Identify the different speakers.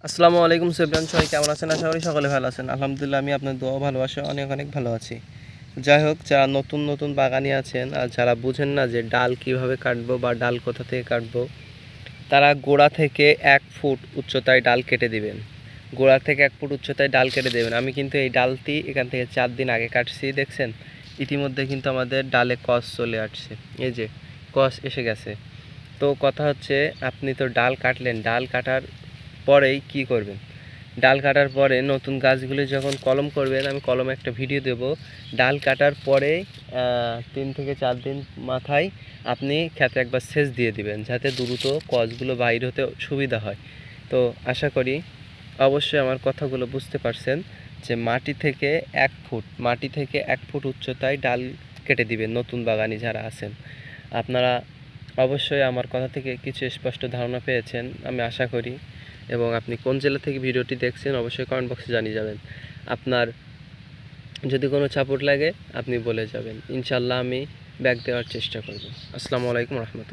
Speaker 1: আসসালামু আলাইকুম সুবহান, সবাই কেমন আছেন? আশা করি সকলে ভালো আছেন। আলহামদুলিল্লাহ, আমি আপনার দোয়া ভালোবাসা অনেক অনেক ভালো আছি। যাই হোক, যারা নতুন নতুন বাগানি আছেন আর যারা বুঝেন না যে ডাল কিভাবে কাটবো বা ডাল কোথা থেকে কাটবো, তারা গোড়া থেকে 1 ফুট উচ্চতায় ডাল কেটে দিবেন। গোড়া থেকে 1 ফুট উচ্চতায় ডাল কেটে দেবেন। আমি কিন্তু এই ডালটি এখান থেকে 4 দিন আগে কাটছি, দেখছেন ইতিমধ্যে কিন্তু আমাদের ডালে কস চলে আসছে। এই যে কস এসে গেছে। তো কথা হচ্ছে, আপনি তো ডাল কাটলেন, ডাল কাটার পরেই কি করবেন? ডাল কাটার পরে নতুন গাছগুলি যখন কলম করবেন, আমি কলমে একটা ভিডিও দেব। ডাল কাটার পরে 3 থেকে 4 দিন মাথায় আপনি খেতে একবার সেচ দিয়ে দিবেন, যাতে দ্রুত কসগুলো বাইর হতে সুবিধা হয়। তো আশা করি অবশ্যই আমার কথাগুলো বুঝতে পারছেন যে মাটি থেকে 1 ফুট উচ্চতায় ডাল কেটে দিবেন নতুন বাগানি যারা আছেন। আপনারা অবশ্যই আমার কথা থেকে কিছু স্পষ্ট ধারণা পেয়েছেন আমি আশা করি। এবং আপনি কোন জেলা থেকে ভিডিওটি দেখছেন অবশ্যই কমেন্ট বক্সে জানিয়ে যাবেন। আপনার যদি কোনো সাপোর্ট লাগে আপনি বলে যাবেন, ইনশাল্লাহ আমি ব্যাক দেওয়ার চেষ্টা করব। আসসালামু আলাইকুম রহমতুল্লাহ।